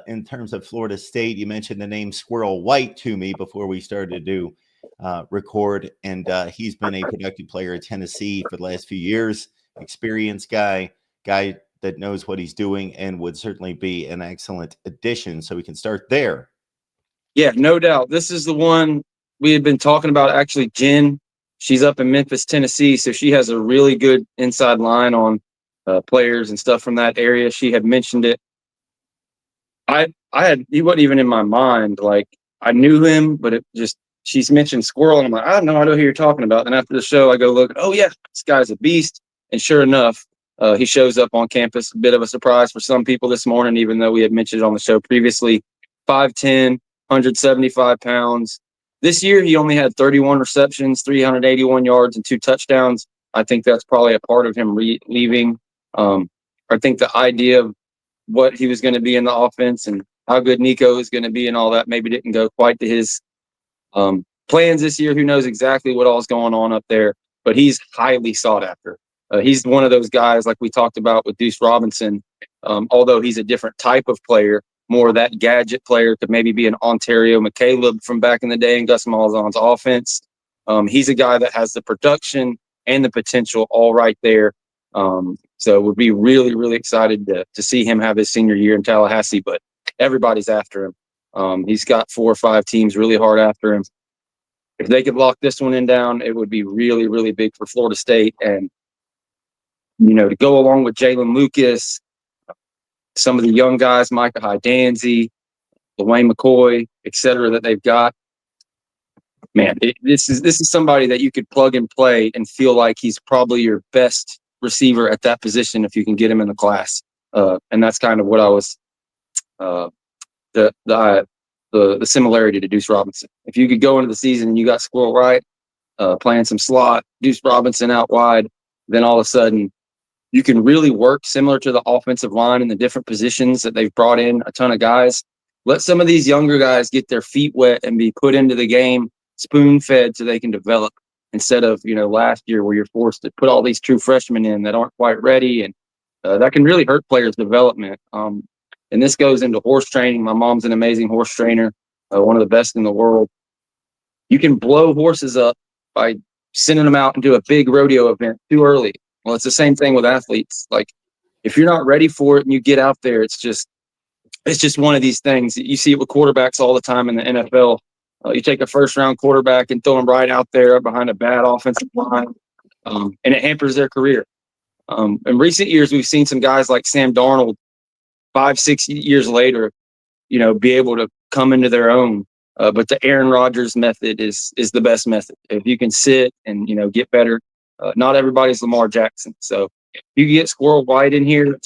In terms of Florida State, you mentioned the name Squirrel White to me before we started to record, and he's been a productive player at Tennessee for the last few years. Experienced guy that knows what he's doing, and would certainly be an excellent addition. So we can start there. Yeah, no doubt. This is the one we had been talking about. Actually, Jen, she's up in Memphis, Tennessee, so she has a really good inside line on players and stuff from that area. She had mentioned it. He wasn't even in my mind. Like, I knew him, but she's mentioned Squirrel, and I'm like, I have no idea who you're talking about. And after the show, I go look, oh yeah, this guy's a beast. And sure enough, he shows up on campus. A bit of a surprise for some people this morning, even though we had mentioned it on the show previously. 5'10", 175 pounds. This year, he only had 31 receptions, 381 yards, and 2 touchdowns. I think that's probably a part of him leaving. I think the idea of what he was going to be in the offense and how good Nico is going to be and all that maybe didn't go quite to his plans this year. Who knows exactly what all's going on up there, but he's highly sought after. He's one of those guys like we talked about with Deuce Robinson, although he's a different type of player, more that gadget player, could maybe be an Ontario McCaleb from back in the day in Gus Malzahn's offense. He's a guy that has the production and the potential all right there. So we'd be really, really excited to see him have his senior year in Tallahassee, but everybody's after him. He's got 4 or 5 teams really hard after him. If they could lock this one in down, it would be really, really big for Florida State. And, to go along with Jalen Lucas, some of the young guys, Micah Hydanzi, Dwayne McCoy, et cetera, that they've got, man, this is somebody that you could plug and play and feel like he's probably your best receiver at that position if you can get him in the class. And that's kind of what I was the similarity to Deuce Robinson. If you could go into the season and you got Squirrel White playing some slot, Deuce Robinson out wide, then all of a sudden you can really work similar to the offensive line in the different positions that they've brought in a ton of guys. Let some of these younger guys get their feet wet and be put into the game, spoon-fed so they can develop, instead of, last year where you're forced to put all these true freshmen in that aren't quite ready. And that can really hurt players' development. And this goes into horse training. My mom's an amazing horse trainer, one of the best in the world. You can blow horses up by sending them out and do a big rodeo event too early. Well, it's the same thing with athletes. Like, if you're not ready for it and you get out there, it's just one of these things. You see it with quarterbacks all the time in the NFL. You take a first-round quarterback and throw him right out there behind a bad offensive line, and it hampers their career. In recent years, we've seen some guys like Sam Darnold, 5-6 years later, be able to come into their own. But the Aaron Rodgers method is the best method. If you can sit and, get better, not everybody's Lamar Jackson. So if you get Squirrel White in here,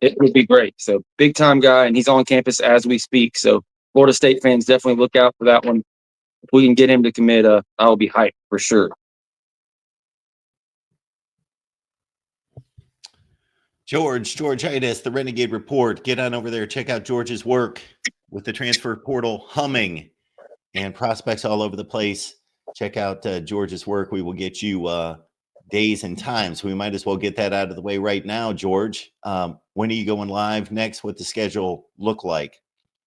it would be great. So big-time guy, and he's on campus as we speak. So Florida State fans, definitely look out for that one. If we can get him to commit, I'll be hyped for sure. Georgitis, the Renegade Report. Get on over there. Check out George's work with the transfer portal humming and prospects all over the place. Check out George's work. We will get you days and times. We might as well get that out of the way right now, George. When are you going live next? What the schedule look like?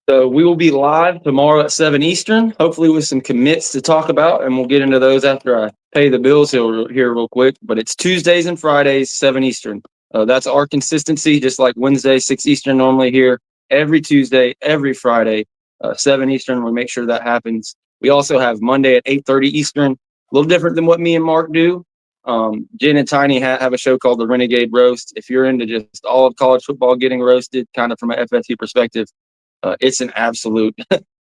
So we will be live tomorrow at 7 Eastern, hopefully with some commits to talk about, and we'll get into those after I pay the bills here real quick. But it's Tuesdays and Fridays, 7 Eastern. That's our consistency, just like Wednesday, 6 Eastern normally here. Every Tuesday, every Friday, 7 Eastern. We make sure that happens. We also have Monday at 8:30 Eastern, a little different than what me and Mark do. Jen and Tiny have a show called The Renegade Roast. If you're into just all of college football getting roasted, kind of from an FSU perspective, it's an absolute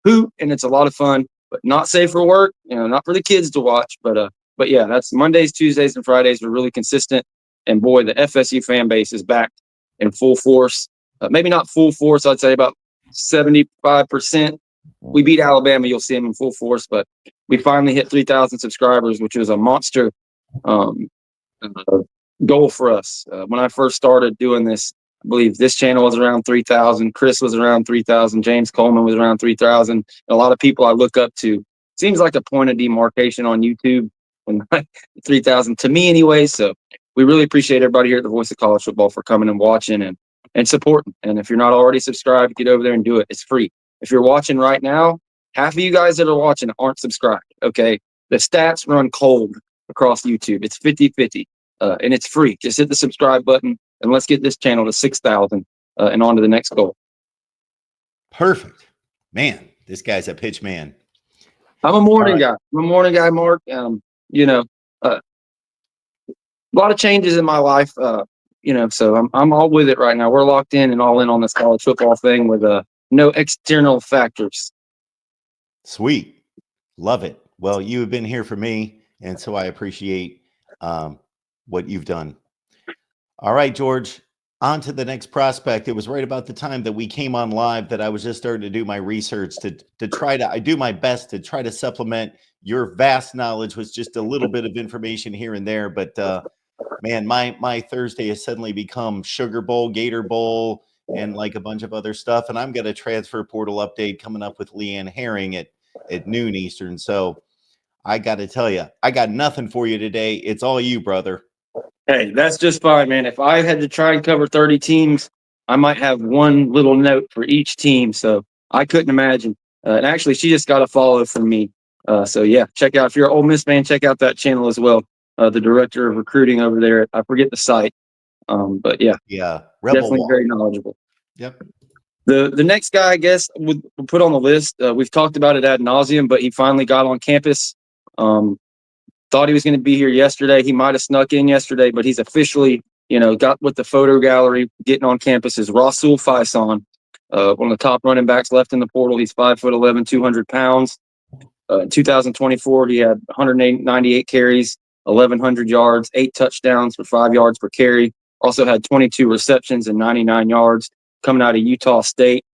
hoot, and it's a lot of fun, but not safe for work, not for the kids to watch. But yeah, that's Mondays, Tuesdays, and Fridays. We're really consistent. And boy, the FSU fan base is back in full force. Maybe not full force, I'd say about 75%. We beat Alabama, you'll see them in full force, but we finally hit 3,000 subscribers, which was a monster goal for us. When I first started doing this, I believe this channel was around 3,000. Chris was around 3,000. James Coleman was around 3,000. A lot of people I look up to. Seems like a point of demarcation on YouTube when 3,000 to me anyway. So we really appreciate everybody here at the Voice of College Football for coming and watching. And and support him. And if you're not already subscribed, get over there and do it. It's free. If you're watching right now, half of you guys that are watching aren't subscribed. Okay. The stats run cold across YouTube. It's 50-50, and it's free. Just hit the subscribe button and let's get this channel to 6,000 and on to the next goal. Perfect. Man, this guy's a pitch man. I'm a morning guy. I'm a morning guy, Mark. You know, a lot of changes in my life. You know, so I'm all with it right now. We're locked in and all in on this college football thing with no external factors. Sweet. Love it. Well, you have been here for me, and so I appreciate what you've done. All right, George, on to the next prospect. It was right about the time that we came on live that I was just starting to do my research to try to, I do my best to try to supplement your vast knowledge with just a little bit of information here and there. But man, my Thursday has suddenly become Sugar Bowl, Gator Bowl, and like a bunch of other stuff. And I'm got a transfer portal update coming up with Leanne Herring at noon Eastern. So I got to tell you, I got nothing for you today. It's all you, brother. Hey, that's just fine, man. If I had to try and cover 30 teams, I might have one little note for each team. So I couldn't imagine. And actually, she just got a follow from me. So yeah, check out, if you're an Ole Miss fan, check out that channel as well. The director of recruiting over there, I forget the site. But yeah, Rebel definitely Walk. very knowledgeable. Yep. The next guy, I guess, we'll put on the list. We've talked about it ad nauseum, but he finally got on campus. Thought he was going to be here yesterday. He might have snuck in yesterday, but he's officially, got with the photo gallery, getting on campus. Is Rasul Faison, one of the top running backs left in the portal. He's 5'11", 200 pounds. In 2024, he had 198 carries, 1,100 yards, 8 touchdowns for 5 yards per carry. Also had 22 receptions and 99 yards coming out of Utah State.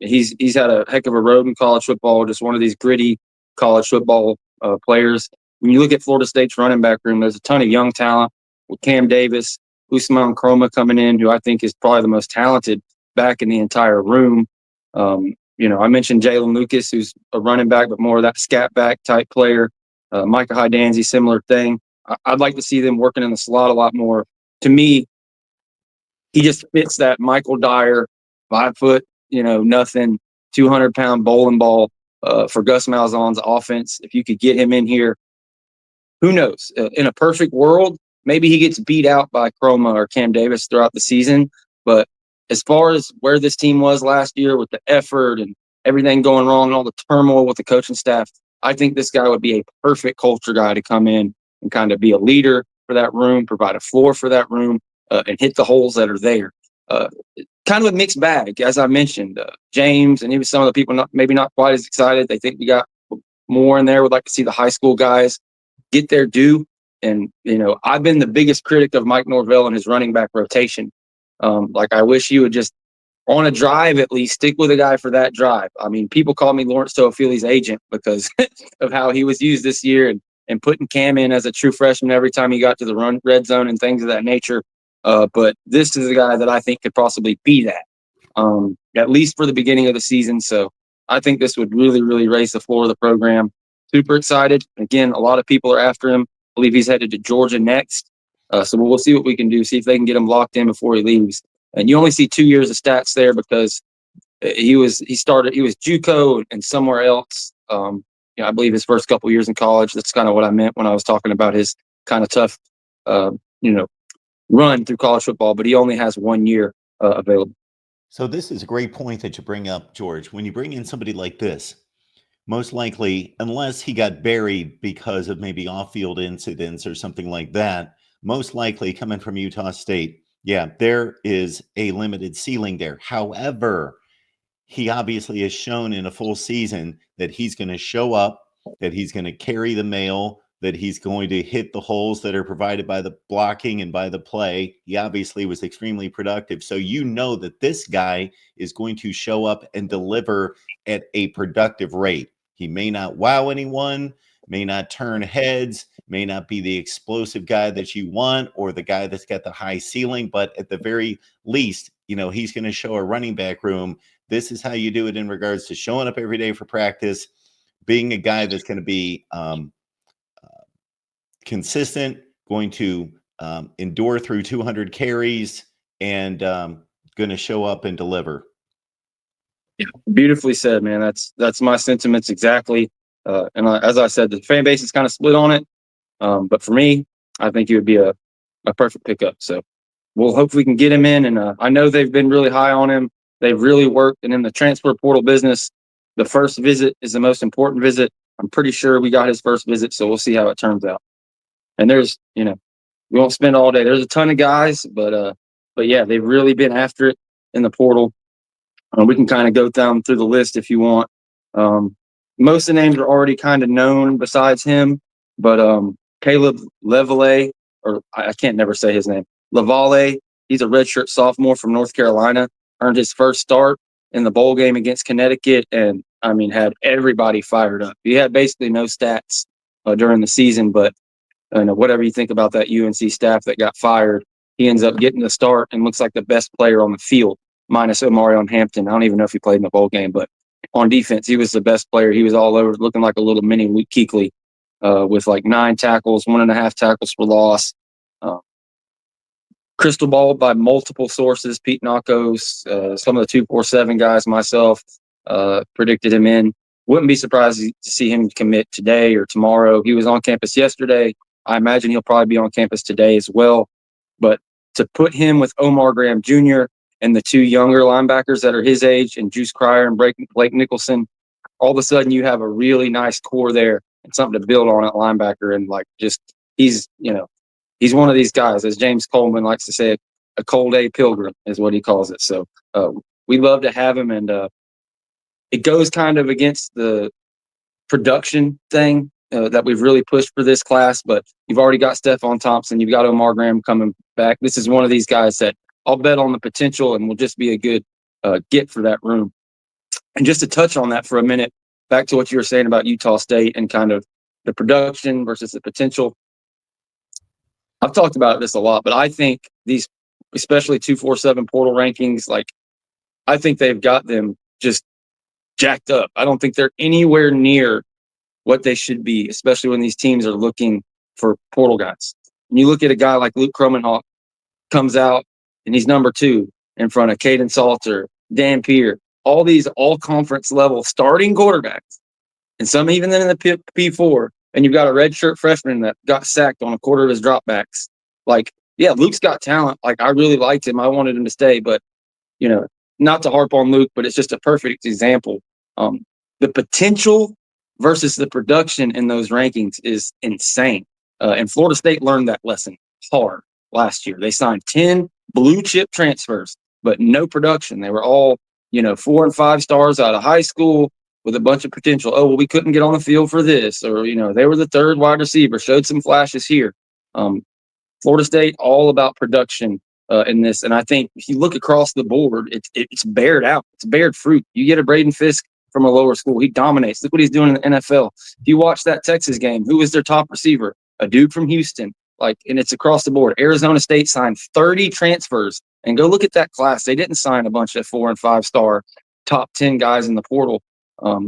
He's had a heck of a road in college football, just one of these gritty college football players. When you look at Florida State's running back room, there's a ton of young talent with Cam Davis, Usman Kroma coming in, who I think is probably the most talented back in the entire room. I mentioned Jalen Lucas, who's a running back, but more of that scat back type player. Micah Hydanzi, similar thing. I'd like to see them working in the slot a lot more. To me, he just fits that Michael Dyer 5 foot, nothing, 200-pound bowling ball for Gus Malzahn's offense. If you could get him in here, who knows? In a perfect world, maybe he gets beat out by Kroma or Cam Davis throughout the season. But as far as where this team was last year with the effort and everything going wrong and all the turmoil with the coaching staff, I think this guy would be a perfect culture guy to come in and kind of be a leader for that room, provide a floor for that room, and hit the holes that are there. Kind of a mixed bag, as I mentioned. James and even some of the people maybe not quite as excited. They think we got more in there. Would like to see the high school guys get their due. And, I've been the biggest critic of Mike Norvell and his running back rotation. I wish he would just, on a drive at least, stick with a guy for that drive. I mean, people call me Lawrence Toafili's agent because of how he was used this year and putting Cam in as a true freshman every time he got to the red zone and things of that nature. But this is a guy that I think could possibly be that, at least for the beginning of the season. So I think this would really, really raise the floor of the program. Super excited. Again, a lot of people are after him. I believe he's headed to Georgia next. So we'll see what we can do, see if they can get him locked in before he leaves. And you only see 2 years of stats there because he was JUCO and somewhere else. I believe his first couple years in college. That's kind of what I meant when I was talking about his kind of tough, run through college football. But he only has 1 year available. So this is a great point that you bring up, George. When you bring in somebody like this, most likely, unless he got buried because of maybe off-field incidents or something like that, most likely coming from Utah State, yeah, there is a limited ceiling there. However, he obviously has shown in a full season that he's going to show up, that he's going to carry the mail, that he's going to hit the holes that are provided by the blocking and by the play. He obviously was extremely productive. So that this guy is going to show up and deliver at a productive rate. He may not wow anyone, may not turn heads, may not be the explosive guy that you want or the guy that's got the high ceiling, but at the very least, he's going to show a running back room. This is how you do it in regards to showing up every day for practice, being a guy that's going to be consistent, going to endure through 200 carries, and going to show up and deliver. Yeah, beautifully said, man. That's my sentiments exactly. As I said, the fan base is kind of split on it. But for me, I think he would be a perfect pickup. So we'll hope we can get him in. And I know they've been really high on him. They've really worked. And in the transfer portal business, the first visit is the most important visit. I'm pretty sure we got his first visit, so we'll see how it turns out. And there's, we won't spend all day. There's a ton of guys, but yeah, they've really been after it in the portal. We can kind of go down through the list if you want. Most of the names are already kind of known besides him, but Caleb Levale, or I can't never say his name, Lavale, he's a redshirt sophomore from North Carolina, earned his first start in the bowl game against Connecticut, and had everybody fired up. He had basically no stats during the season, but whatever you think about that UNC staff that got fired, he ends up getting the start and looks like the best player on the field, minus Omarion Hampton. I don't even know if he played in the bowl game, but on defense, he was the best player. He was all over, looking like a little mini Luke Kuechly, with like 9 tackles, 1.5 tackles for loss. Crystal ball by multiple sources. Pete Nakos, some of the 247 guys, myself, predicted him in. Wouldn't be surprised to see him commit today or tomorrow. He was on campus yesterday. I imagine he'll probably be on campus today as well. But to put him with Omar Graham Jr. and the 2 younger linebackers that are his age, and Juice Cryer and Blake Nicholson, all of a sudden you have a really nice core there and something to build on at linebacker. And he's one of these guys, as James Coleman likes to say, a cold A pilgrim is what he calls it. So we love to have him, and it goes kind of against the production thing that we've really pushed for this class, but you've already got Stephon Thompson, you've got Omar Graham coming back. This is one of these guys that I'll bet on the potential and will just be a good get for that room. And just to touch on that for a minute, back to what you were saying about Utah State and kind of the production versus the potential. I've talked about this a lot, but I think these, especially 247 portal rankings, I think they've got them just jacked up. I don't think they're anywhere near what they should be, especially when these teams are looking for portal guys. When you look at a guy like Luke Kromenhoek, comes out and he's number 2 in front of Caden Salter, Dan Peer, all these all-conference level starting quarterbacks, and some even in the P4, and you've got a redshirt freshman that got sacked on a quarter of his dropbacks. Yeah, Luke's got talent. I really liked him. I wanted him to stay, but, not to harp on Luke, but it's just a perfect example. The potential versus the production in those rankings is insane. And Florida State learned that lesson hard last year. They signed 10 blue chip transfers, but no production. They were all, 4 and 5 stars out of high school with a bunch of potential. Oh, well, we couldn't get on the field for this, or, they were the 3rd wide receiver, showed some flashes here. Florida State, all about production in this. And I think if you look across the board, it's bared out. It's bared fruit. You get a Braden Fisk from a lower school, he dominates. Look what he's doing in the NFL. If you watch that Texas game, who was their top receiver? A dude from Houston. And it's across the board. Arizona State signed 30 transfers. And go look at that class. They didn't sign a bunch of 4 and 5 star top 10 guys in the portal. I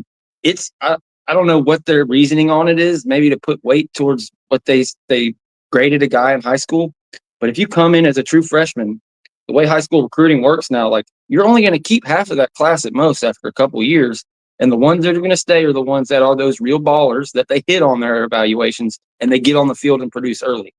don't know what their reasoning on it is. Maybe to put weight towards what they graded a guy in high school. But if you come in as a true freshman, the way high school recruiting works now, you're only going to keep half of that class at most after a couple of years. And the ones that are going to stay are the ones that are those real ballers that they hit on their evaluations and they get on the field and produce early.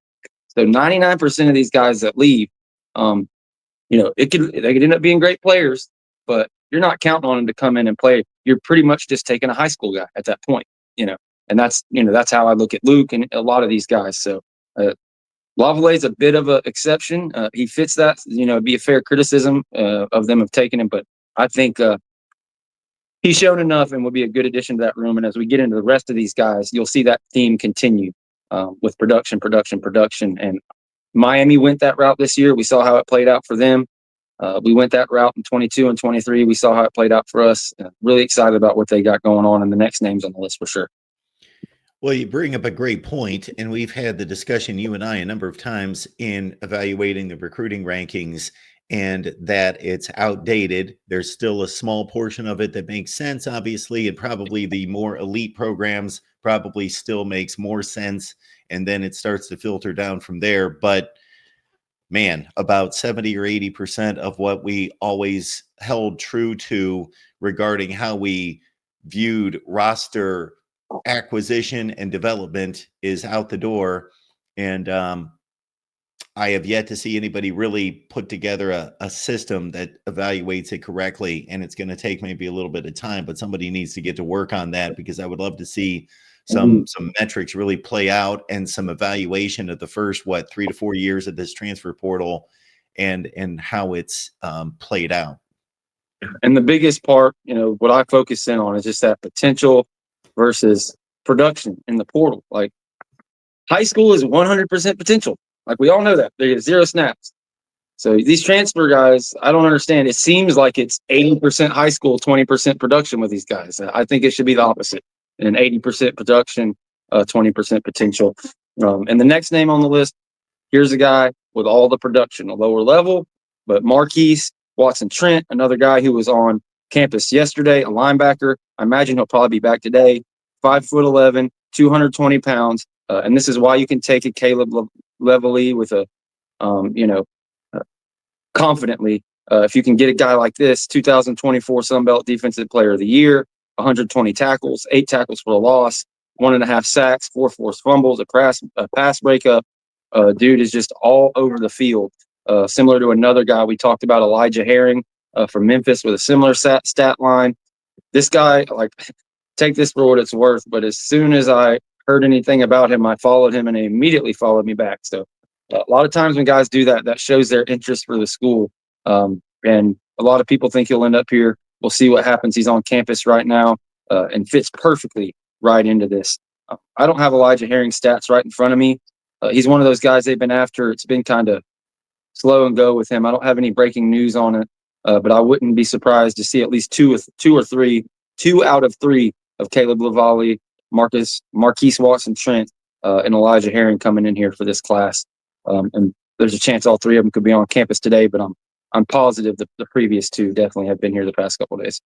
So 99% of these guys that leave, they could end up being great players, but you're not counting on them to come in and play. You're pretty much just taking a high school guy at that point, and that's how I look at Luke and a lot of these guys. So Lavale's a bit of an exception. He fits that, it'd be a fair criticism of them of taking him, but I think he's shown enough and will be a good addition to that room. And as we get into the rest of these guys, you'll see that theme continue with production. And Miami went that route this year. We saw how it played out for them. We went that route in 22 and 23. We saw how it played out for us. Really excited about what they got going on, and the next names on the list for sure. Well, you bring up a great point, and we've had the discussion, you and I, a number of times in evaluating the recruiting rankings, and that it's outdated. There's still a small portion of it that makes sense, obviously, and probably the more elite programs probably still makes more sense, and then it starts to filter down from there. But man, about 70 or 80% of what we always held true to regarding how we viewed roster acquisition and development is out the door. And I have yet to see anybody really put together a system that evaluates it correctly. And it's going to take maybe a little bit of time, but somebody needs to get to work on that, because I would love to see some metrics really play out, and some evaluation of the first 3 to 4 years of this transfer portal, and how it's played out. And the biggest part, what I focus in on is just that potential versus production in the portal. Like, high school is 100% potential. Like, we all know that. They get 0 snaps. So these transfer guys, I don't understand. It seems like it's 80% high school, 20% production with these guys. I think it should be the opposite. And 80% production, 20% potential. And the next name on the list, here's a guy with all the production, a lower level, but Marquise Watson-Trent, another guy who was on campus yesterday, a linebacker. I imagine he'll probably be back today. 5'11", 220 pounds. And this is why you can take a Caleb Leveille with confidently. If you can get a guy like this, 2024 Sun Belt Defensive Player of the Year, 120 tackles, 8 tackles for a loss, 1.5 sacks, 4 forced fumbles, a pass breakup. Dude is just all over the field. Similar to another guy we talked about, Elijah Herring from Memphis, with a similar stat line. This guy, like, take this for what it's worth, but as soon as I heard anything about him, I followed him, and he immediately followed me back. So a lot of times when guys do that, that shows their interest for the school. And a lot of people think he'll end up here. We'll see what happens. He's on campus right now and fits perfectly right into this. I don't have Elijah Herring's stats right in front of me. He's one of those guys they've been after. It's been kind of slow and go with him. I don't have any breaking news on it, but I wouldn't be surprised to see at least two out of three of Caleb Leveille, Marquise Watson-Trent, and Elijah Herring coming in here for this class. And there's a chance all 3 of them could be on campus today, but I'm positive the previous 2 definitely have been here the past couple of days.